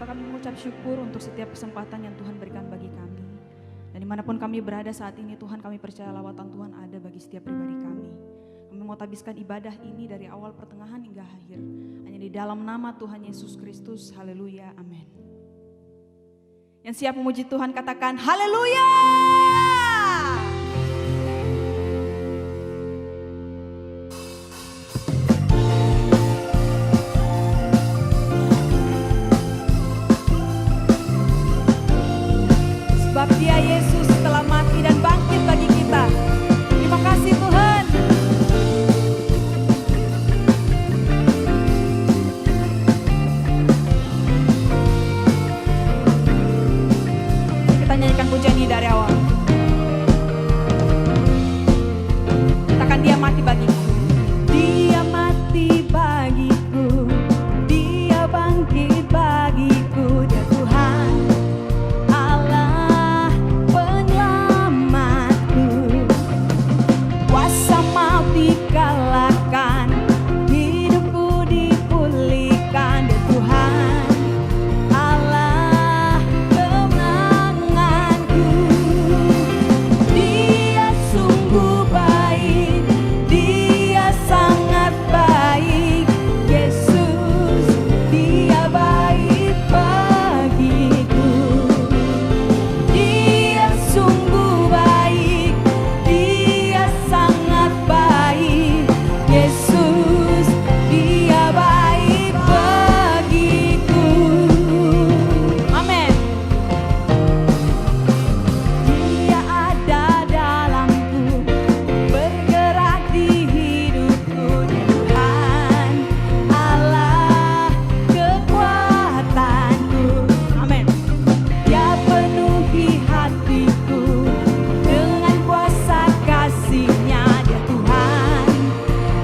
kami mengucap syukur untuk setiap kesempatan yang Tuhan berikan bagi kami. Dan dimanapun kami berada saat ini, Tuhan, kami percaya lawatan Tuhan ada bagi setiap pribadi kami. Kami mau tabiskan ibadah ini dari awal pertengahan hingga akhir. Hanya di dalam nama Tuhan Yesus Kristus. Haleluya, amin. Yang siap memuji Tuhan katakan haleluya. Sebab Dia Yesus telah mati dan bangkit bagi kita. Terima kasih Tuhan. Kita nyanyikan pujian ini dari awal. Katakan Dia mati bagiku. Dia mati bagiku. Dia bangkit bagiku. Dia Tuhan Allah penyelamatku. Kuasa maut dikalahkan, hidupku dipulihkan. Dia Tuhan Allah kemenanganku. Dia sungguh baik, Dia sangat baik. Yesus, Dia baik bagiku. Dia sungguh baik, Dia sangat baik. Yesus, Dia baik bagiku. Amin. Dia ada dalamku, bergerak di hidupku. Tuhan Allah kekuatanku. Amin. Dia penuhi hatiku dengan kuasa kasih-Nya. Dia Tuhan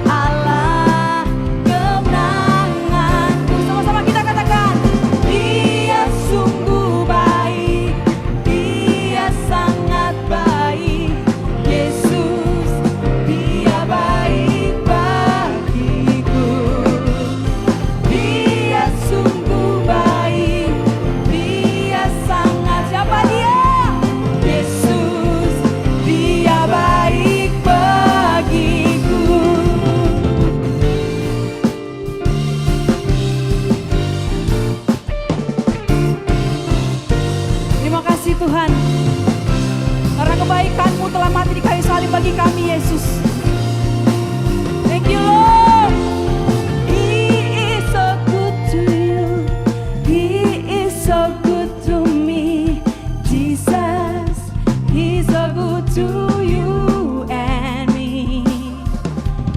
Allah kemenanganku. Sama-sama kita katakan, Dia sungguh baik, Dia sangat baik. Yesus, Dia baik bagiku. Dia sungguh baik, Dia sangat, siapa Dia? Yesus, Dia baik bagiku. Terima kasih Tuhan, karena kebaikan-Mu telah mati di kayu salib bagi kami, Yesus. Thank you Lord. He is so good to you. He is so good to me. Jesus, He's so good to you and me.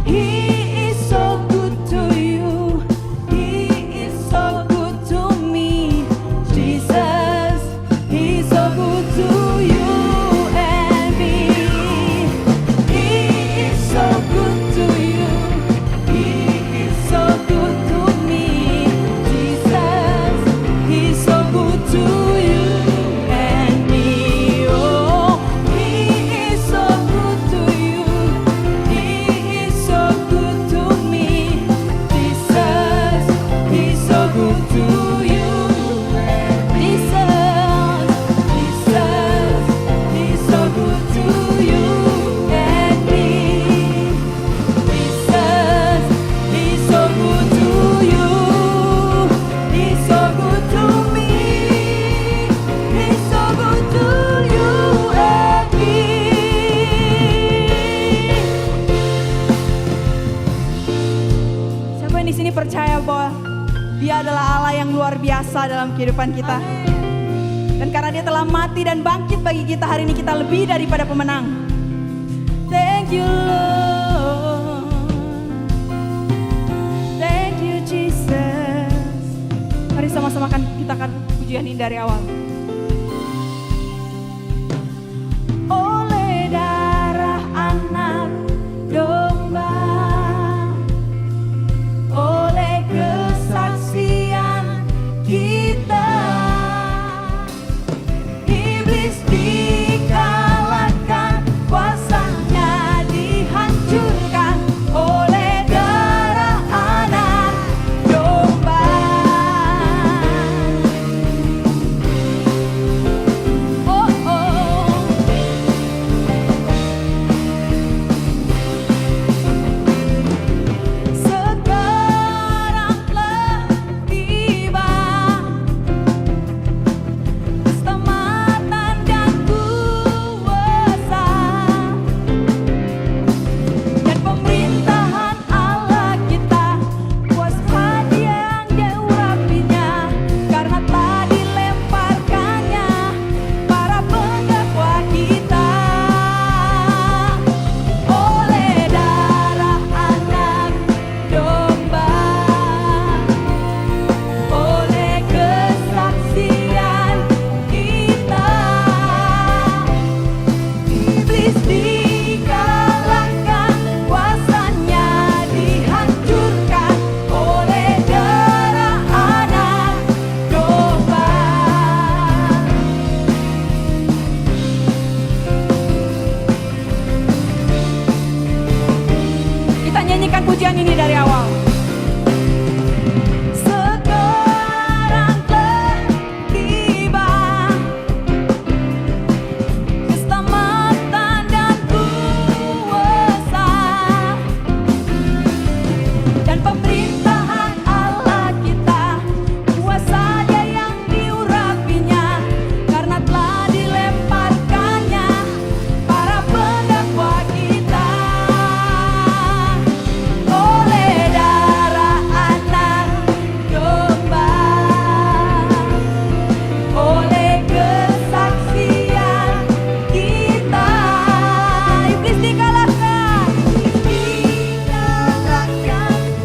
He is so good to you. He is so good to me. Jesus, He's so good to you and me. He is so good to you. He is so good to me. Jesus, He's so good to you and me. Oh, He is so good to you. He is so good to me. Jesus, He's so good to you. Jesus, He's so good to you and me. Jesus, He's so good to you. He's so good to me. He's so good to you and me. Siapa yang di sini percaya bahwa Dia adalah Allah yang luar biasa dalam kehidupan kita? Dan karena Dia telah mati dan bangkit bagi kita, hari ini kita lebih daripada pemenang. Thank you Lord. Thank you Jesus. Mari sama-sama kita akan pujian ini dari awal. Oleh darah anak domba, oleh kesaksian kita, iblis dikalahkan, kuasanya dihancurkan. Oleh darah anak domba, ini dari awal. Sekarang telah tiba keselamatan dan kuasa dan pemerintahan Allah kita, kuasanya yang diurapinya, karena telah dilemparkannya para pendakwa kita. Oleh darah anak domba, oleh kesaksian kita, iblis dikalahkan,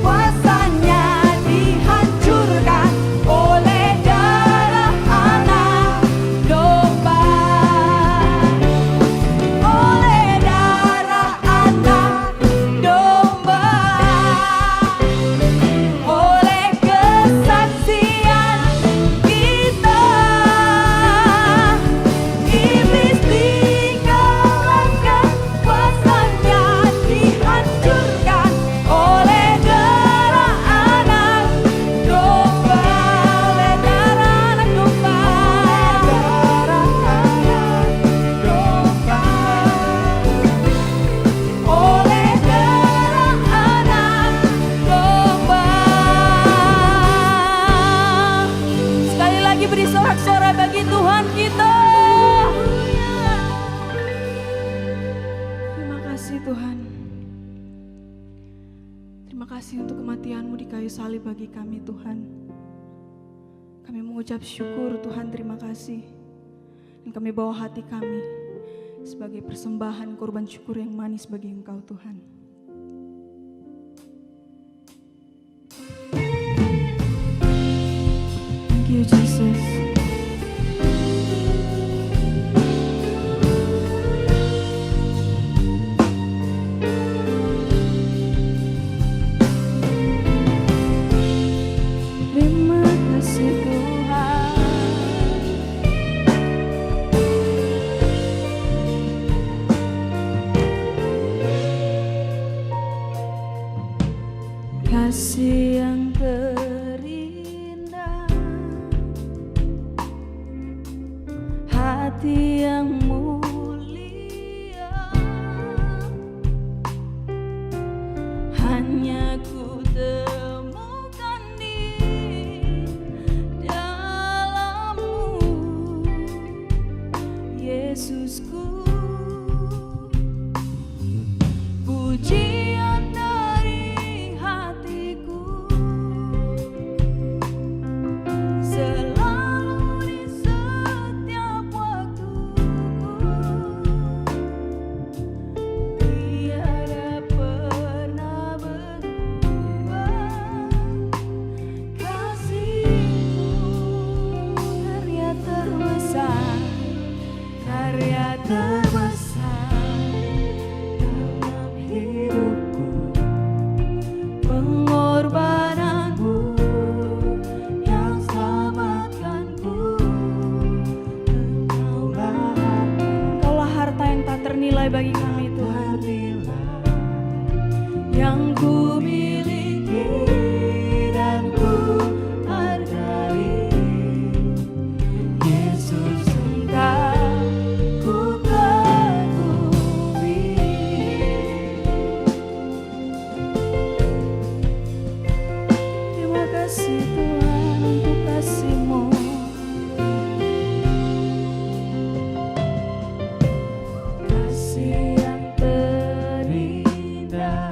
kuasanya dihancurkan oleh darah anak domba, oleh darah anak domba, oleh kesaksian kita, iblis dikalahkan, kuasanya dihancurkan oleh darah anak domba, oleh darah anak domba, darah anak domba, oleh darah anak domba. Sekali lagi beri sorak-sorai bagi Tuhan kita. Terima kasih Tuhan. Terima kasih untuk kematian-Mu di kayu salib bagi kami Tuhan. Kami mengucap syukur Tuhan, terima kasih. Dan kami bawa hati kami sebagai persembahan korban syukur yang manis bagi Engkau Tuhan. Thank you Jesus. Terima kasih Tuhan. Kasih yang terindah, hati yang mulia, hanya ku temukan di dalam-Mu, Yesusku. Pujian dari hatiku selalu di setiap waktuku, tiada pernah berubah. Kasih-Mu karya terbesar, karya terbesar dalam hidupku. Pengorbanan-Mu yang selamatkanku, Engkaulah harta yang tak ternilai bagi kami Tuhan, yang ku miliki dan ku hargai. Yesus, Engkau ku kagumi. Terima kasih Tuhan untuk kasih-Mu. Kasih yang terindah,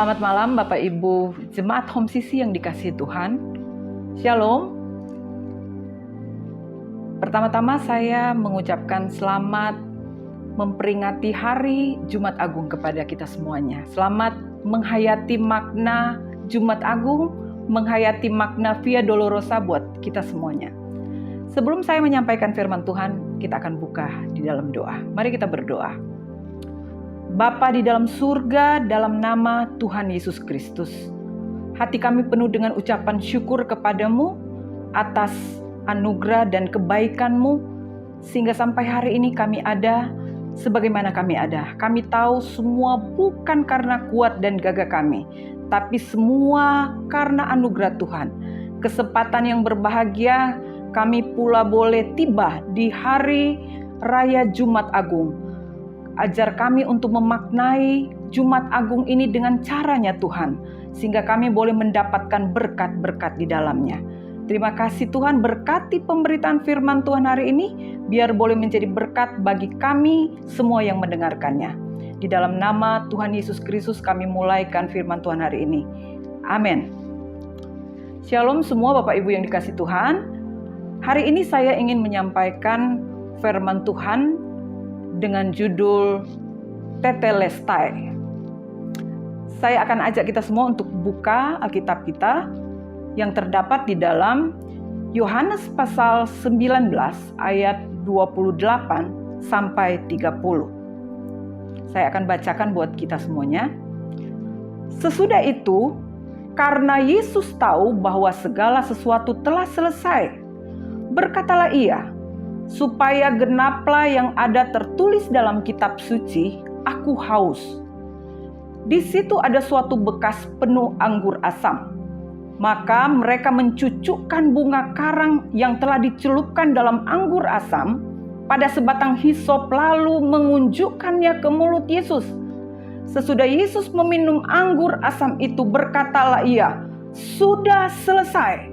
Selamat malam Bapak Ibu Jemaat Home Sisi yang dikasihi Tuhan. Shalom. Pertama-tama saya mengucapkan selamat memperingati Hari Jumat Agung kepada kita semuanya. Selamat menghayati makna Jumat Agung, menghayati makna Via Dolorosa buat kita semuanya. Sebelum saya menyampaikan firman Tuhan, kita akan buka di dalam doa. Mari kita berdoa. Bapa di dalam surga, dalam nama Tuhan Yesus Kristus, hati kami penuh dengan ucapan syukur kepadamu atas anugerah dan kebaikan-Mu, sehingga sampai hari ini kami ada sebagaimana kami ada. Kami tahu semua bukan karena kuat dan gagah kami, tapi semua karena anugerah Tuhan. Kesempatan yang berbahagia, kami pula boleh tiba di hari Raya Jumat Agung. Ajar kami untuk memaknai Jumat Agung ini dengan caranya Tuhan, sehingga kami boleh mendapatkan berkat-berkat di dalamnya. Terima kasih Tuhan, berkati pemberitaan firman Tuhan hari ini, biar boleh menjadi berkat bagi kami semua yang mendengarkannya. Di dalam nama Tuhan Yesus Kristus kami mulaikan firman Tuhan hari ini. Amin. Shalom semua Bapak Ibu yang dikasihi Tuhan. Hari ini saya ingin menyampaikan firman Tuhan dengan judul Tetelestai. Saya akan ajak kita semua untuk buka Alkitab kita yang terdapat di dalam Yohanes pasal 19 ayat 28 sampai 30. Saya akan bacakan buat kita semuanya. Sesudah itu, karena Yesus tahu bahwa segala sesuatu telah selesai, berkatalah ia, supaya genaplah yang ada tertulis dalam kitab suci, aku haus. Di situ ada suatu bekas penuh anggur asam. Maka mereka mencucukkan bunga karang yang telah dicelupkan dalam anggur asam pada sebatang hisop, lalu mengunjukkannya ke mulut Yesus. Sesudah Yesus meminum anggur asam itu, berkatalah ia, sudah selesai.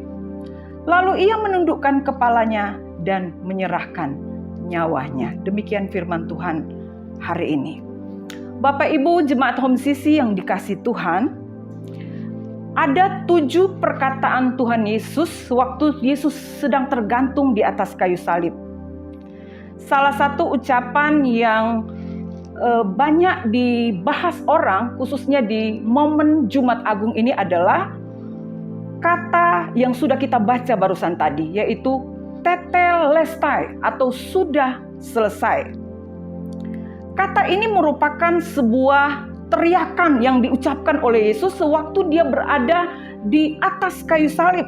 Lalu ia menundukkan kepalanya dan menyerahkan nyawanya. Demikian firman Tuhan hari ini. Bapak Ibu Jemaat Home Sisi yang dikasihi Tuhan, ada 7 perkataan Tuhan Yesus waktu Yesus sedang tergantung di atas kayu salib. Salah satu ucapan yang banyak dibahas orang, khususnya di momen Jumat Agung ini adalah kata yang sudah kita baca barusan tadi, yaitu Tetelestai atau sudah selesai. Kata ini merupakan sebuah teriakan yang diucapkan oleh Yesus sewaktu dia berada di atas kayu salib.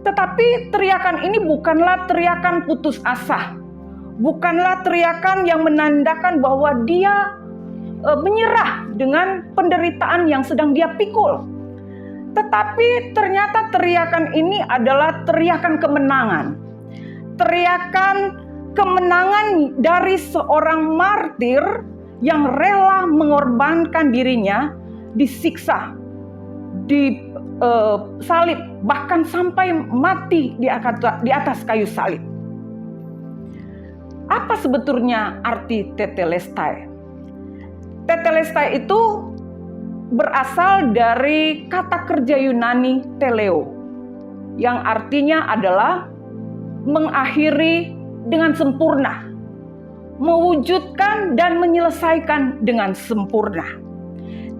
Tetapi teriakan ini bukanlah teriakan putus asa. Bukanlah teriakan yang menandakan bahwa dia menyerah dengan penderitaan yang sedang dia pikul. Tetapi ternyata teriakan ini adalah teriakan kemenangan. Teriakan kemenangan dari seorang martir yang rela mengorbankan dirinya, disiksa, disalib, bahkan sampai mati di atas kayu salib. Apa sebetulnya arti Tetelestai? Tetelestai itu berasal dari kata kerja Yunani teleo, yang artinya adalah mengakhiri dengan sempurna, mewujudkan dan menyelesaikan dengan sempurna.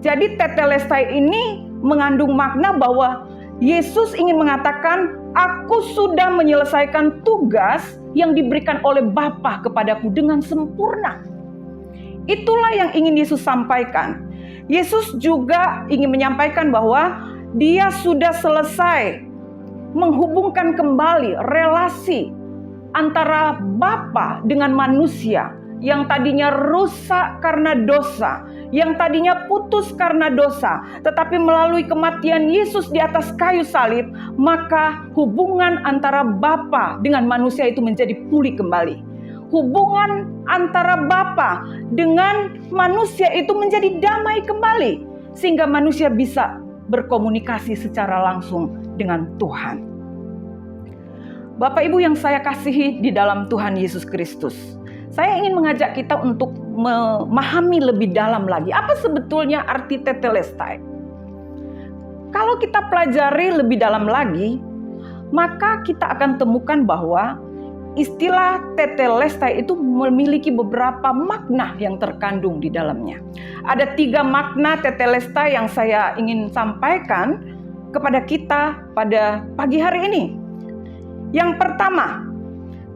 Jadi Tetelestai ini mengandung makna bahwa Yesus ingin mengatakan, aku sudah menyelesaikan tugas yang diberikan oleh Bapa kepadaku dengan sempurna. Itulah yang ingin Yesus sampaikan. Yesus juga ingin menyampaikan bahwa dia sudah selesai menghubungkan kembali relasi antara Bapa dengan manusia yang tadinya rusak karena dosa, yang tadinya putus karena dosa, tetapi melalui kematian Yesus di atas kayu salib, maka hubungan antara Bapa dengan manusia itu menjadi pulih kembali. Hubungan antara Bapa dengan manusia itu menjadi damai kembali, sehingga manusia bisa berkomunikasi secara langsung dengan Tuhan. Bapak Ibu yang saya kasihi di dalam Tuhan Yesus Kristus, Saya ingin mengajak kita untuk memahami lebih dalam lagi apa sebetulnya arti tetelestai. Kalau kita pelajari lebih dalam lagi, maka kita akan temukan bahwa istilah tetelestai itu memiliki beberapa makna yang terkandung di dalamnya. Ada 3 makna tetelestai yang saya ingin sampaikan kepada kita pada pagi hari ini. Yang pertama,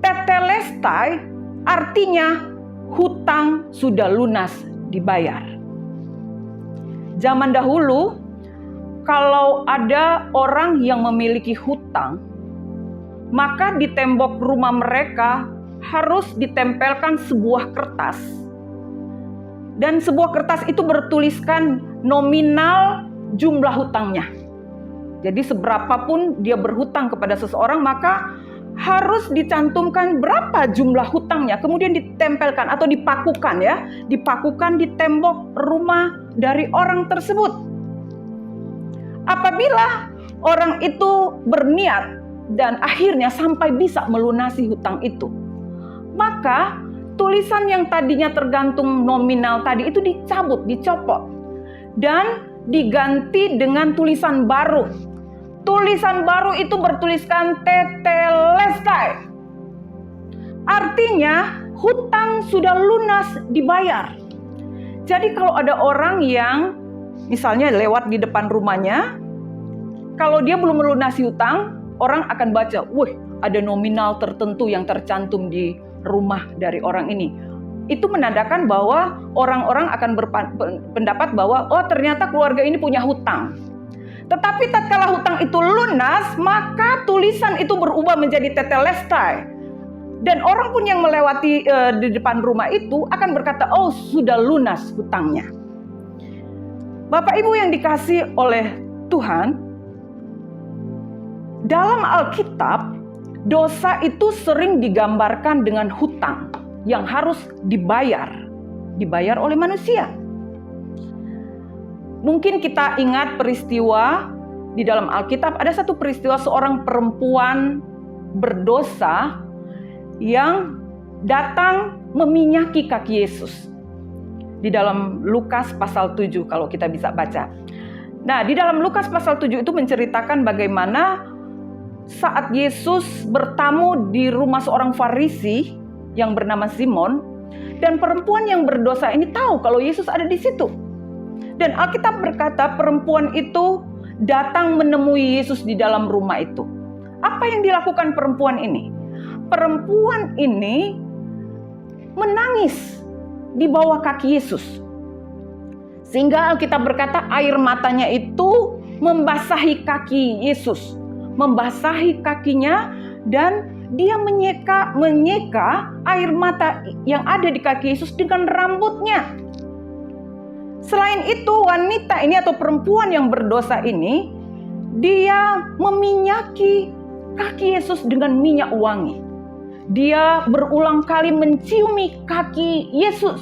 tetelestai artinya hutang sudah lunas dibayar. Zaman dahulu, kalau ada orang yang memiliki hutang, maka di tembok rumah mereka harus ditempelkan sebuah kertas. Dan sebuah kertas itu bertuliskan nominal jumlah hutangnya. Jadi seberapapun dia berhutang kepada seseorang, maka harus dicantumkan berapa jumlah hutangnya, kemudian ditempelkan atau dipakukan dipakukan di tembok rumah dari orang tersebut. Apabila orang itu berniat dan akhirnya sampai bisa melunasi hutang itu, maka tulisan yang tadinya tergantung nominal tadi itu dicabut, dicopot, dan diganti dengan tulisan baru. Tulisan baru itu bertuliskan tetelestai. Artinya hutang sudah lunas dibayar. Jadi kalau ada orang yang misalnya lewat di depan rumahnya, kalau dia belum melunasi hutang, orang akan baca, wih, ada nominal tertentu yang tercantum di rumah dari orang ini. Itu menandakan bahwa orang-orang akan berpendapat bahwa, oh ternyata keluarga ini punya hutang. Tetapi tatkala hutang itu lunas, maka tulisan itu berubah menjadi tetelestai. Dan orang pun yang melewati di depan rumah itu akan berkata, oh sudah lunas hutangnya. Bapak Ibu yang dikasihi oleh Tuhan, dalam Alkitab, dosa itu sering digambarkan dengan hutang yang harus dibayar oleh manusia. Mungkin kita ingat peristiwa di dalam Alkitab, ada satu peristiwa seorang perempuan berdosa yang datang meminyaki kaki Yesus. Di dalam Lukas pasal 7 kalau kita bisa baca. Nah, di dalam Lukas pasal 7 itu menceritakan bagaimana saat Yesus bertamu di rumah seorang Farisi yang bernama Simon, dan perempuan yang berdosa ini tahu kalau Yesus ada di situ. Dan Alkitab berkata perempuan itu datang menemui Yesus di dalam rumah itu. Apa yang dilakukan perempuan ini? Perempuan ini menangis di bawah kaki Yesus. Sehingga Alkitab berkata air matanya itu membasahi kaki Yesus. Membasahi kakinya dan dia menyeka air mata yang ada di kaki Yesus dengan rambutnya. Selain itu, wanita ini atau perempuan yang berdosa ini, dia meminyaki kaki Yesus dengan minyak wangi. Dia berulang kali menciumi kaki Yesus.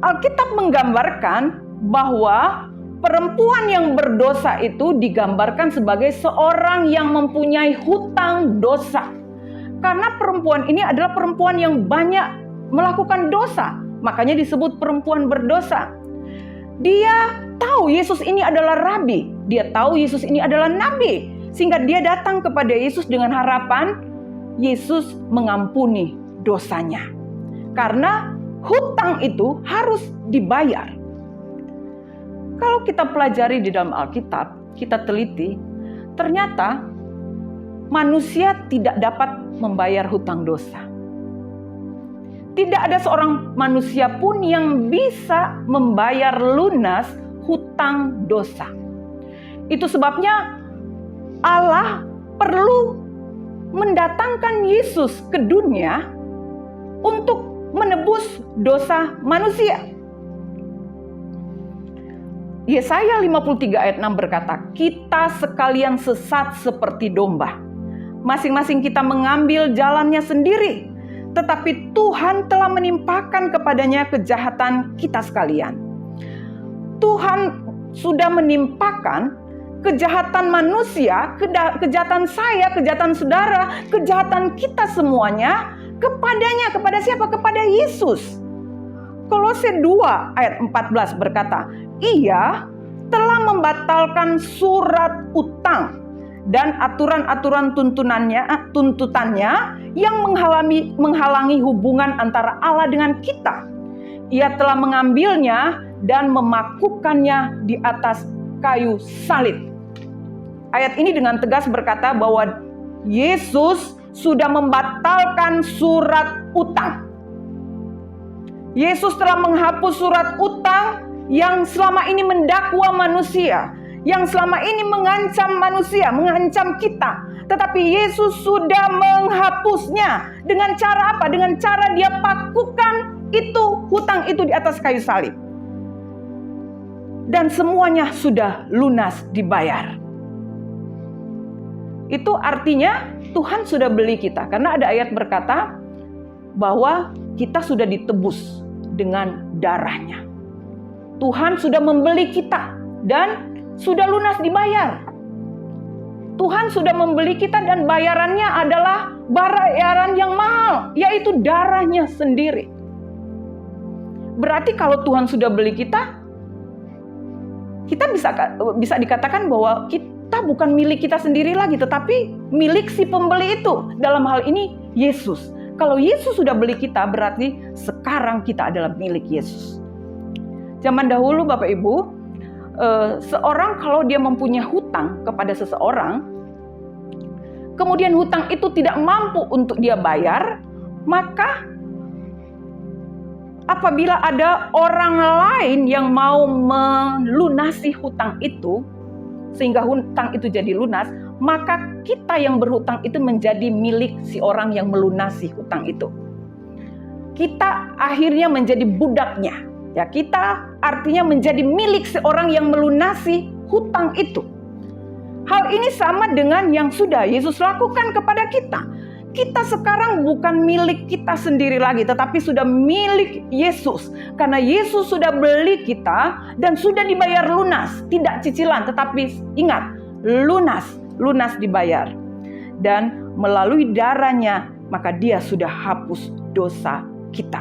Alkitab menggambarkan bahwa perempuan yang berdosa itu digambarkan sebagai seorang yang mempunyai hutang dosa. Karena perempuan ini adalah perempuan yang banyak melakukan dosa. Makanya disebut perempuan berdosa. Dia tahu Yesus ini adalah rabi. Dia tahu Yesus ini adalah nabi. Sehingga dia datang kepada Yesus dengan harapan Yesus mengampuni dosanya. Karena hutang itu harus dibayar. Kalau kita pelajari di dalam Alkitab, kita teliti, ternyata manusia tidak dapat membayar hutang dosa. Tidak ada seorang manusia pun yang bisa membayar lunas hutang dosa. Itu sebabnya Allah perlu mendatangkan Yesus ke dunia untuk menebus dosa manusia. Yesaya 53 ayat 6 berkata, kita sekalian sesat seperti domba. Masing-masing kita mengambil jalannya sendiri. Tetapi Tuhan telah menimpakan kepadanya kejahatan kita sekalian. Tuhan sudah menimpakan kejahatan manusia, kejahatan saya, kejahatan saudara, kejahatan kita semuanya Kepadanya, kepada siapa? Kepada Yesus. Kolose 2 ayat 14 berkata, Ia telah membatalkan surat utang dan aturan-aturan tuntutannya yang menghalangi hubungan antara Allah dengan kita. Ia telah mengambilnya dan memakukannya di atas kayu salib. Ayat ini dengan tegas berkata bahwa Yesus sudah membatalkan surat utang. Yesus telah menghapus surat utang yang selama ini mendakwa manusia, yang selama ini mengancam manusia, mengancam kita. Tetapi Yesus sudah menghapusnya. Dengan cara apa? Dengan cara dia pakukan hutang itu di atas kayu salib. Dan semuanya sudah lunas dibayar. Itu artinya Tuhan sudah beli kita. Karena ada ayat berkata bahwa kita sudah ditebus dengan darahnya. Tuhan sudah membeli kita dan sudah lunas dibayar. Tuhan sudah membeli kita dan bayarannya adalah bayaran yang mahal, yaitu darahnya sendiri. Berarti kalau Tuhan sudah beli kita bisa dikatakan bahwa kita bukan milik kita sendiri lagi, tetapi milik si pembeli itu. Dalam hal ini Yesus. Kalau Yesus sudah beli kita, berarti sekarang kita adalah milik Yesus. Zaman dahulu Bapak Ibu, seorang kalau dia mempunyai hutang kepada seseorang, kemudian hutang itu tidak mampu untuk dia bayar, maka apabila ada orang lain yang mau melunasi hutang itu, sehingga hutang itu jadi lunas, maka kita yang berhutang itu menjadi milik si orang yang melunasi hutang itu. Kita akhirnya menjadi budaknya. Ya, kita artinya menjadi milik seorang yang melunasi hutang itu. Hal ini sama dengan yang sudah Yesus lakukan kepada kita. Kita sekarang bukan milik kita sendiri lagi, tetapi sudah milik Yesus. Karena Yesus sudah beli kita dan sudah dibayar lunas. Tidak cicilan, tetapi ingat, lunas dibayar. Dan melalui darahnya, maka dia sudah hapus dosa kita.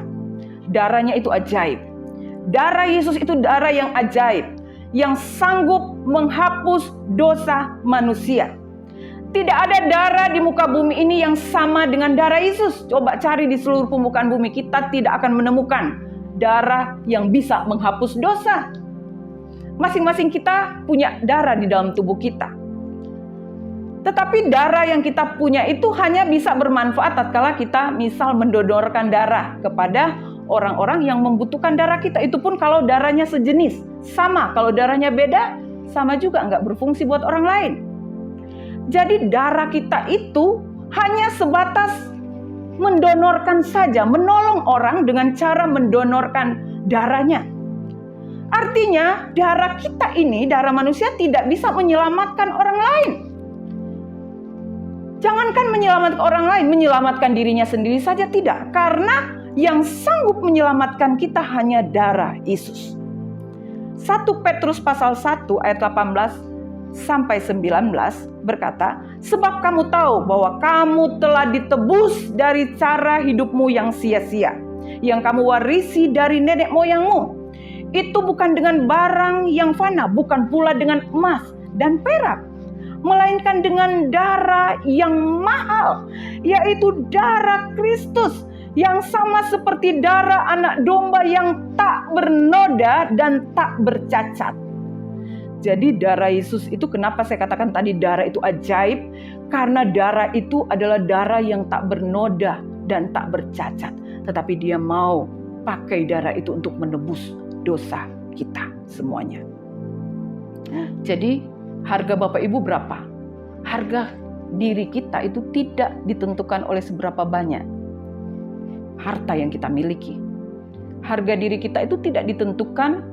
Darahnya itu ajaib. Darah Yesus itu darah yang ajaib, yang sanggup menghapus dosa manusia. Tidak ada darah di muka bumi ini yang sama dengan darah Yesus. Coba cari di seluruh permukaan bumi, kita tidak akan menemukan darah yang bisa menghapus dosa. Masing-masing kita punya darah di dalam tubuh kita. Tetapi darah yang kita punya itu hanya bisa bermanfaat tatkala kita misal mendonorkan darah kepada orang-orang yang membutuhkan darah kita. Itu pun kalau darahnya sejenis. Sama, kalau darahnya beda, sama juga nggak berfungsi buat orang lain. Jadi darah kita itu hanya sebatas mendonorkan saja, menolong orang dengan cara mendonorkan darahnya. Artinya darah kita ini, darah manusia tidak bisa menyelamatkan orang lain. Jangankan menyelamatkan orang lain, menyelamatkan dirinya sendiri saja tidak. Karena yang sanggup menyelamatkan kita hanya darah Yesus. 1 Petrus pasal 1 ayat 18 sampai 19 berkata, sebab kamu tahu bahwa kamu telah ditebus dari cara hidupmu yang sia-sia, yang kamu warisi dari nenek moyangmu. Itu bukan dengan barang yang fana, bukan pula dengan emas dan perak, melainkan dengan darah yang mahal, yaitu darah Kristus, yang sama seperti darah anak domba yang tak bernoda dan tak bercacat. Jadi darah Yesus itu, kenapa saya katakan tadi darah itu ajaib? Karena darah itu adalah darah yang tak bernoda dan tak bercacat. Tetapi dia mau pakai darah itu untuk menebus dosa kita semuanya. Jadi harga Bapak Ibu berapa? Harga diri kita itu tidak ditentukan oleh seberapa banyak harta yang kita miliki. Harga diri kita itu tidak ditentukan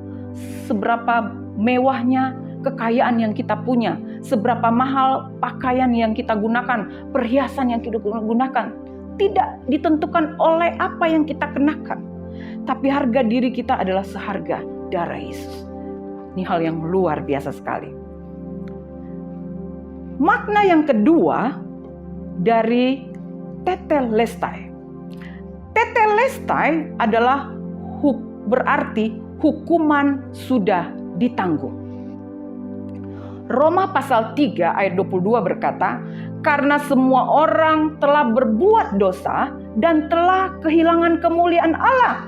seberapa mewahnya kekayaan yang kita punya, seberapa mahal pakaian yang kita gunakan, perhiasan yang kita gunakan. Tidak ditentukan oleh apa yang kita kenakan. Tapi harga diri kita adalah seharga darah Yesus. Ini hal yang luar biasa sekali. Makna yang kedua dari tetelestai. Tetelestai adalah berarti hukuman sudah ditanggung. Roma pasal 3 ayat 22 berkata, karena semua orang telah berbuat dosa dan telah kehilangan kemuliaan Allah.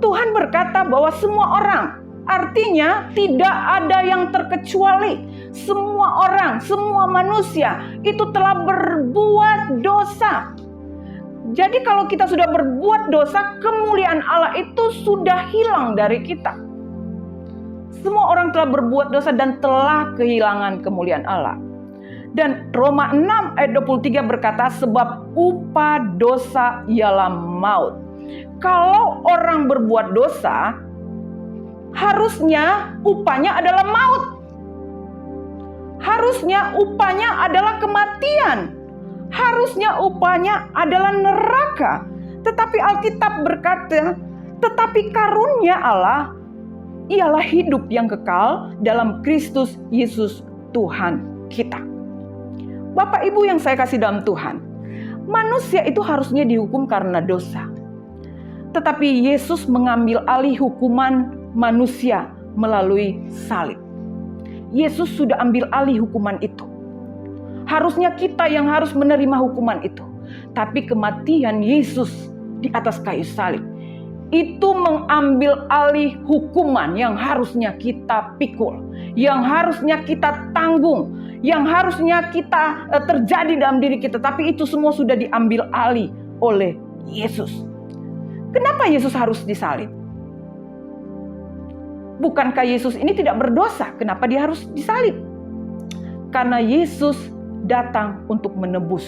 Tuhan berkata bahwa semua orang, artinya tidak ada yang terkecuali. Semua orang, semua manusia itu telah berbuat dosa. Jadi kalau kita sudah berbuat dosa, kemuliaan Allah itu sudah hilang dari kita. Semua orang telah berbuat dosa dan telah kehilangan kemuliaan Allah. Dan Roma 6 ayat 23 berkata, sebab upah dosa ialah maut. Kalau orang berbuat dosa, harusnya upahnya adalah maut. Harusnya upahnya adalah kematian. Harusnya upahnya adalah neraka. Tetapi Alkitab berkata, tetapi karunia Allah ialah hidup yang kekal dalam Kristus Yesus Tuhan kita. Bapak Ibu yang saya kasih dalam Tuhan, manusia itu harusnya dihukum karena dosa. Tetapi Yesus mengambil alih hukuman manusia melalui salib. Yesus sudah ambil alih hukuman itu. Harusnya kita yang harus menerima hukuman itu. Tapi kematian Yesus di atas kayu salib itu mengambil alih hukuman yang harusnya kita pikul, yang harusnya kita tanggung, yang harusnya kita terjadi dalam diri kita. Tapi itu semua sudah diambil alih oleh Yesus. Kenapa Yesus harus disalib? Bukankah Yesus ini tidak berdosa? Kenapa dia harus disalib? Karena Yesus datang untuk menebus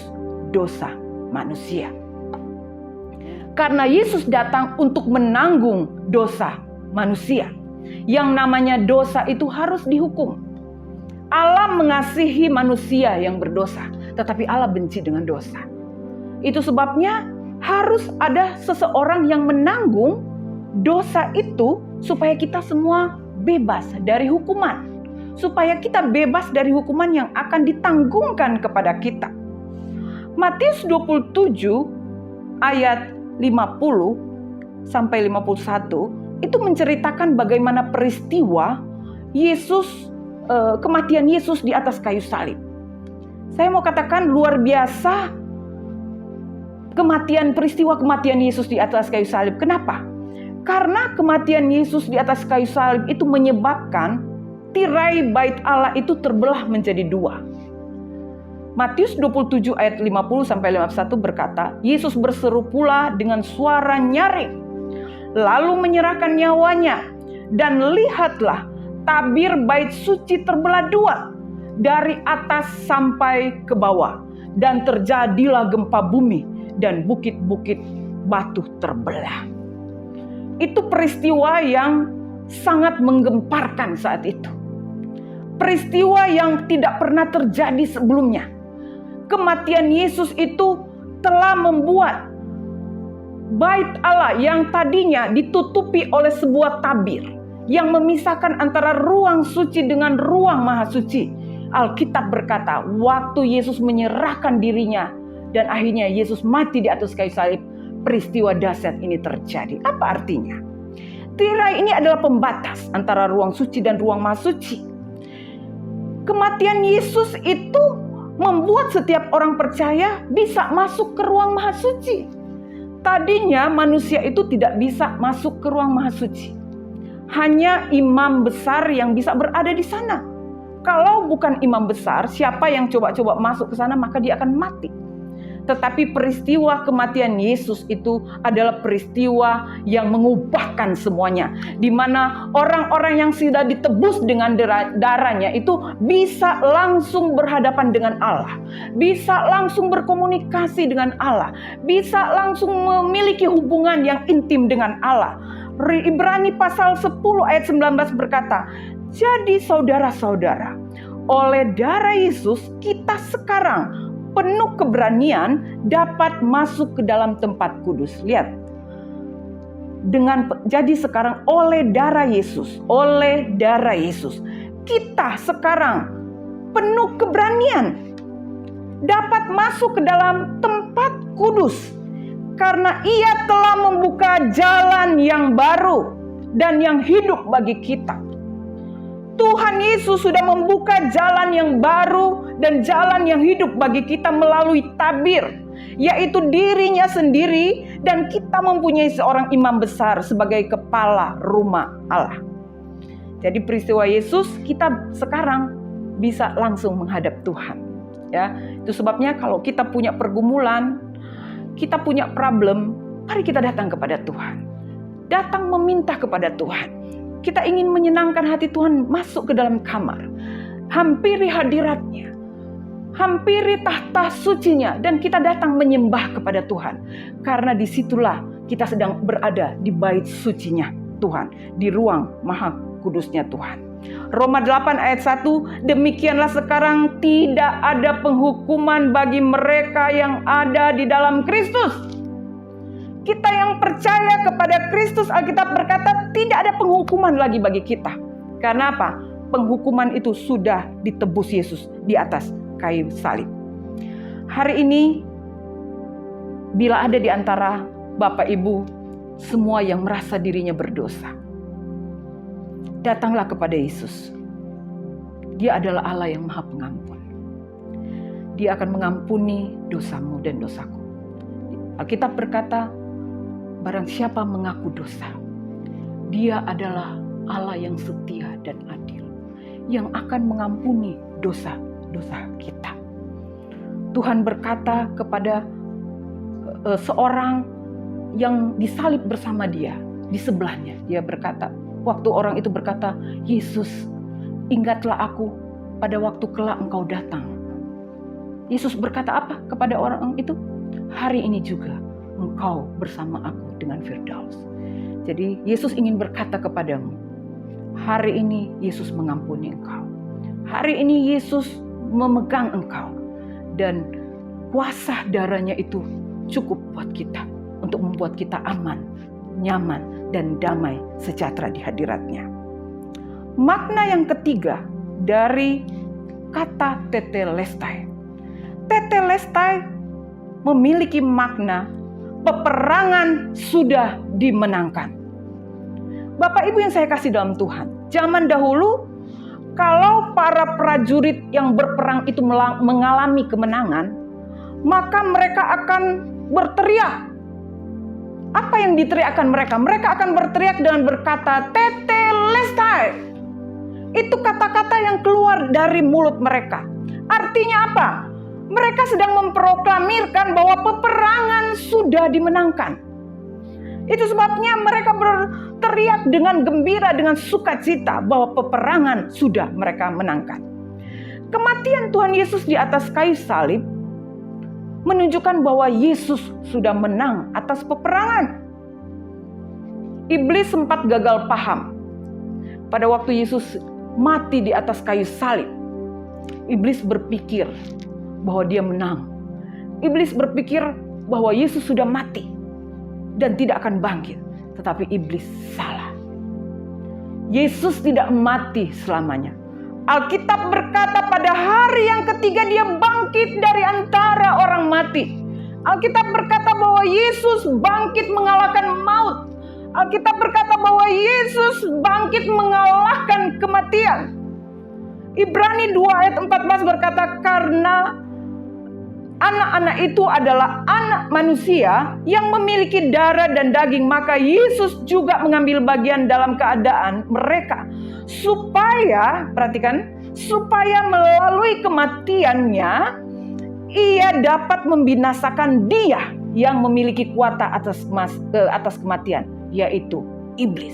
dosa manusia. Karena Yesus datang untuk menanggung dosa manusia. Yang namanya dosa itu harus dihukum. Allah mengasihi manusia yang berdosa, tetapi Allah benci dengan dosa. Itu sebabnya harus ada seseorang yang menanggung dosa itu supaya kita semua bebas dari hukuman. Supaya kita bebas dari hukuman yang akan ditanggungkan kepada kita. Matius 27 ayat 50 sampai 51 itu menceritakan bagaimana peristiwa kematian Yesus di atas kayu salib. Saya mau katakan luar biasa peristiwa kematian Yesus di atas kayu salib. Kenapa? Karena kematian Yesus di atas kayu salib itu menyebabkan tirai bait Allah itu terbelah menjadi dua. Matius 27 ayat 50 sampai 51 berkata, Yesus berseru pula dengan suara nyaring, lalu menyerahkan nyawanya, dan lihatlah tabir bait suci terbelah dua, dari atas sampai ke bawah, dan terjadilah gempa bumi, dan bukit-bukit batu terbelah. Itu peristiwa yang sangat menggemparkan saat itu. Peristiwa yang tidak pernah terjadi sebelumnya. Kematian Yesus itu telah membuat bait Allah yang tadinya ditutupi oleh sebuah tabir yang memisahkan antara ruang suci dengan ruang maha suci. Alkitab berkata, waktu Yesus menyerahkan dirinya dan akhirnya Yesus mati di atas kayu salib, peristiwa dahsyat ini terjadi. Apa artinya? Tirai ini adalah pembatas antara ruang suci dan ruang maha suci. Kematian Yesus itu membuat setiap orang percaya bisa masuk ke ruang maha suci. Tadinya manusia itu tidak bisa masuk ke ruang maha suci. Hanya imam besar yang bisa berada di sana. Kalau bukan imam besar, siapa yang coba-coba masuk ke sana maka dia akan mati. Tetapi peristiwa kematian Yesus itu adalah peristiwa yang mengubahkan semuanya. Di mana orang-orang yang sudah ditebus dengan darahnya itu bisa langsung berhadapan dengan Allah. Bisa langsung berkomunikasi dengan Allah. Bisa langsung memiliki hubungan yang intim dengan Allah. Ibrani pasal 10 ayat 19 berkata, jadi saudara-saudara, oleh darah Yesus kita sekarang penuh keberanian dapat masuk ke dalam tempat kudus. Lihat. Jadi sekarang oleh darah Yesus kita sekarang penuh keberanian dapat masuk ke dalam tempat kudus. karena Ia telah membuka jalan yang baru dan yang hidup bagi kita. Tuhan Yesus sudah membuka jalan yang baru dan jalan yang hidup bagi kita melalui tabir, yaitu dirinya sendiri, dan kita mempunyai seorang imam besar sebagai kepala rumah Allah. Jadi peristiwa Yesus, kita sekarang bisa langsung menghadap Tuhan. Ya, itu sebabnya kalau kita punya pergumulan, kita punya problem, mari kita datang kepada Tuhan. Datang meminta kepada Tuhan. Kita ingin menyenangkan hati Tuhan, masuk ke dalam kamar. Hampiri hadiratnya. Hampiri tahta sucinya. Dan kita datang menyembah kepada Tuhan. Karena disitulah kita sedang berada di bait sucinya Tuhan. Di ruang maha kudusnya Tuhan. Roma 8 ayat 1, demikianlah sekarang tidak ada penghukuman bagi mereka yang ada di dalam Kristus. Kita yang percaya kepada Kristus, Alkitab berkata tidak ada penghukuman lagi bagi kita. Karena apa? Penghukuman itu sudah ditebus Yesus di atas kayu salib. Hari ini, bila ada di antara Bapak Ibu semua yang merasa dirinya berdosa, datanglah kepada Yesus. Dia adalah Allah yang Maha Pengampun. Dia akan mengampuni dosamu dan dosaku. Alkitab berkata, barang siapa mengaku dosa, Dia adalah Allah yang setia dan adil, yang akan mengampuni dosa-dosa kita. Tuhan berkata kepada seorang yang disalib bersama dia, di sebelahnya. Dia berkata, waktu orang itu berkata, Yesus, ingatlah aku pada waktu kelak engkau datang. Yesus berkata apa kepada orang itu? Hari ini juga engkau bersama aku dengan Firdaus. Jadi Yesus ingin berkata kepadamu, hari ini Yesus mengampuni engkau. Hari ini Yesus memegang engkau. Dan kuasa darahnya itu cukup buat kita. Untuk membuat kita aman, nyaman, dan damai sejahtera di hadiratnya. Makna yang ketiga dari kata tetelestai. Tetelestai memiliki makna peperangan sudah dimenangkan. Bapak Ibu yang saya kasih dalam Tuhan, zaman dahulu kalau para prajurit yang berperang itu mengalami kemenangan, maka mereka akan berteriak. Apa yang diteriakkan mereka? Mereka akan berteriak dengan berkata, tetelestai. Itu kata-kata yang keluar dari mulut mereka. Artinya apa? Mereka sedang memproklamirkan bahwa peperangan sudah dimenangkan. Itu sebabnya mereka berteriak dengan gembira, dengan sukacita bahwa peperangan sudah mereka menangkan. Kematian Tuhan Yesus di atas kayu salib menunjukkan bahwa Yesus sudah menang atas peperangan. Iblis sempat gagal paham. Pada waktu Yesus mati di atas kayu salib, iblis berpikir bahwa dia menang. Iblis berpikir bahwa Yesus sudah mati dan tidak akan bangkit. Tetapi iblis salah. Yesus tidak mati selamanya. Alkitab berkata pada hari yang ketiga dia bangkit dari antara orang mati. Alkitab berkata bahwa Yesus bangkit mengalahkan maut. Alkitab berkata bahwa Yesus bangkit mengalahkan kematian. Ibrani 2 ayat 14 berkata, karena anak-anak itu adalah anak manusia yang memiliki darah dan daging, maka Yesus juga mengambil bagian dalam keadaan mereka. Supaya, perhatikan, supaya melalui kematiannya, ia dapat membinasakan dia yang memiliki kuasa atas kematian, yaitu iblis.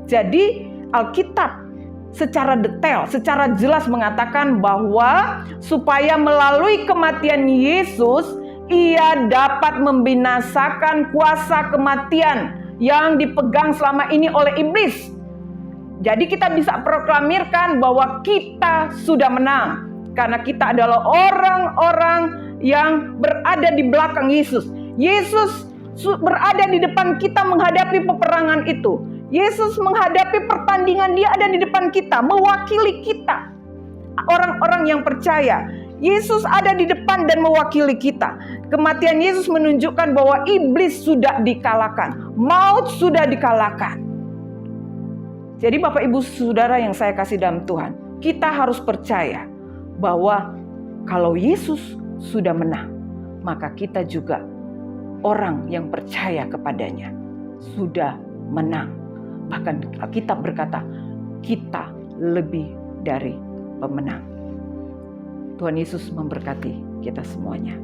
Jadi Alkitab secara detail, secara jelas mengatakan bahwa supaya melalui kematian Yesus, ia dapat membinasakan kuasa kematian yang dipegang selama ini oleh iblis. Jadi kita bisa proklamirkan bahwa kita sudah menang. Karena kita adalah orang-orang yang berada di belakang Yesus. Yesus berada di depan kita menghadapi peperangan itu. Yesus menghadapi pertandingan, dia ada di depan kita, mewakili kita. Orang-orang yang percaya. Yesus ada di depan dan mewakili kita. Kematian Yesus menunjukkan bahwa iblis sudah dikalahkan, maut sudah dikalahkan. Jadi Bapak Ibu Saudara yang saya kasih dalam Tuhan, kita harus percaya bahwa kalau Yesus sudah menang, maka kita juga orang yang percaya kepadanya sudah menang. Bahkan Alkitab berkata, kita lebih dari pemenang. Tuhan Yesus memberkati kita semuanya.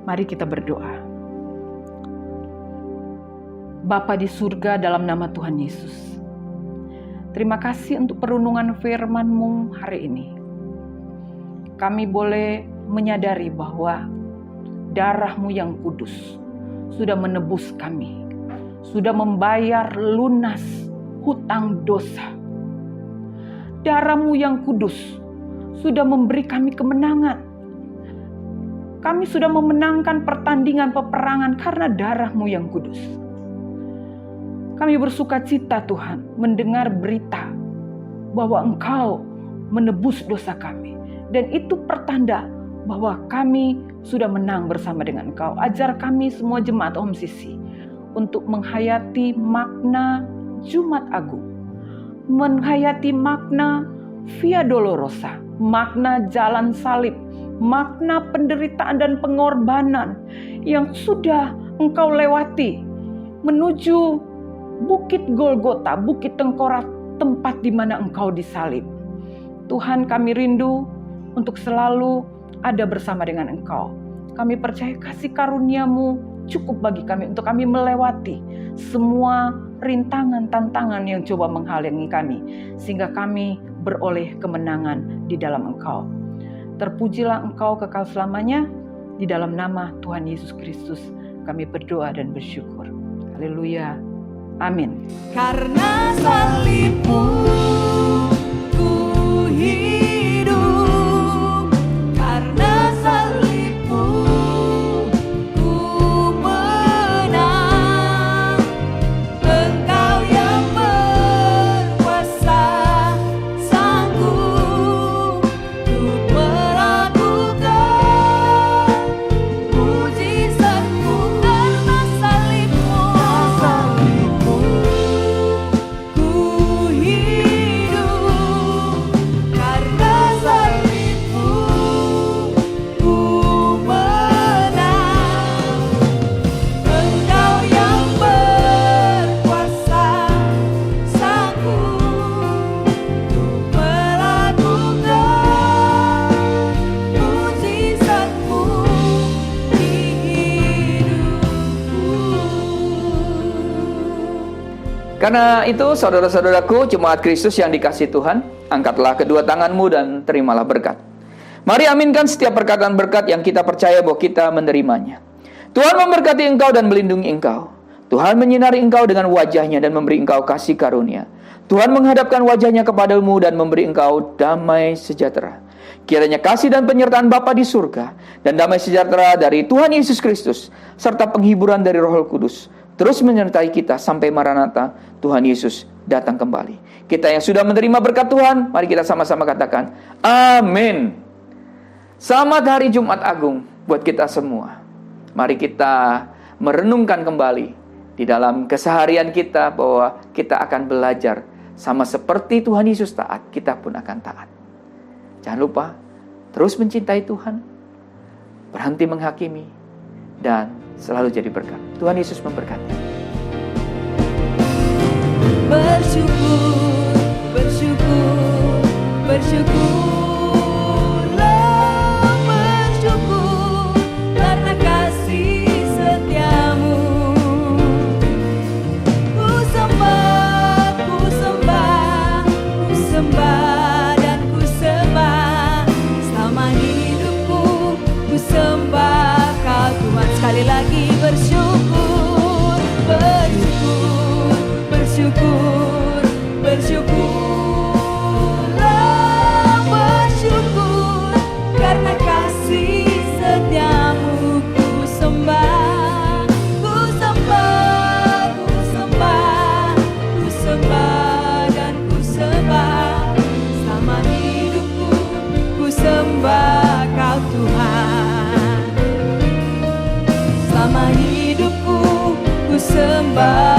Mari kita berdoa. Bapa di surga, dalam nama Tuhan Yesus, terima kasih untuk perundungan firman-Mu hari ini. Kami boleh menyadari bahwa darah-Mu yang kudus sudah menebus kami, sudah membayar lunas hutang dosa. Darah-Mu yang kudus sudah memberi kami kemenangan. Kami sudah memenangkan pertandingan peperangan karena darah-Mu yang kudus. Kami bersuka cita Tuhan mendengar berita bahwa Engkau menebus dosa kami. Dan itu pertanda bahwa kami sudah menang bersama dengan Engkau. Ajar kami semua jemaat Om Sisi untuk menghayati makna Jumat Agung. Menghayati makna Via Dolorosa, makna jalan salib, makna penderitaan dan pengorbanan yang sudah Engkau lewati menuju Bukit Golgota, Bukit Tengkorak, tempat di mana Engkau disalib. Tuhan, kami rindu untuk selalu ada bersama dengan Engkau. Kami percaya kasih karunia-Mu cukup bagi kami untuk kami melewati semua rintangan, tantangan yang coba menghalangi kami, sehingga kami beroleh kemenangan di dalam Engkau. Terpujilah Engkau kekal selamanya. Di dalam nama Tuhan Yesus Kristus kami berdoa dan bersyukur. Haleluya. Amin. Karena salib-Mu ku hidup, karena salib-Mu ku menang. Engkau yang berkuasa sanggup untuk melakukan mujizat-Mu. Karena salib-Mu ku hidup, karena salib-Mu ku menang. Engkau yang berkuasa sanggup untuk melakukan mujizat-Mu di hidupku. Karena itu, saudara-saudaraku, jemaat Kristus yang dikasihi Tuhan, angkatlah kedua tanganmu dan terimalah berkat. Mari aminkan setiap perkataan berkat yang kita percaya bahwa kita menerimanya. Tuhan memberkati engkau dan melindungi engkau. Tuhan menyinari engkau dengan wajahnya dan memberi engkau kasih karunia. Tuhan menghadapkan wajahnya kepadamu dan memberi engkau damai sejahtera. Kiranya kasih dan penyertaan Bapa di surga dan damai sejahtera dari Tuhan Yesus Kristus serta penghiburan dari Roh Kudus terus menyertai kita sampai Maranatha, Tuhan Yesus datang kembali. Kita yang sudah menerima berkat Tuhan, mari kita sama-sama katakan, amin. Selamat hari Jumat Agung buat kita semua. Mari kita merenungkan kembali di dalam keseharian kita bahwa kita akan belajar sama seperti Tuhan Yesus taat, kita pun akan taat. Jangan lupa terus mencintai Tuhan, berhenti menghakimi, dan selalu jadi berkat. Tuhan Yesus memberkati. Bersyukur, bersyukur, bersyukurlah, bersyukur karena kasih setiamu. Ku sembah, ku sembah, ku sembah dan ku sembah. Selama hidupku ku sembah Kau Tuhan. Sekali lagi bersyukur, bersyukur, bersyukur, bersyukurlah. menyembah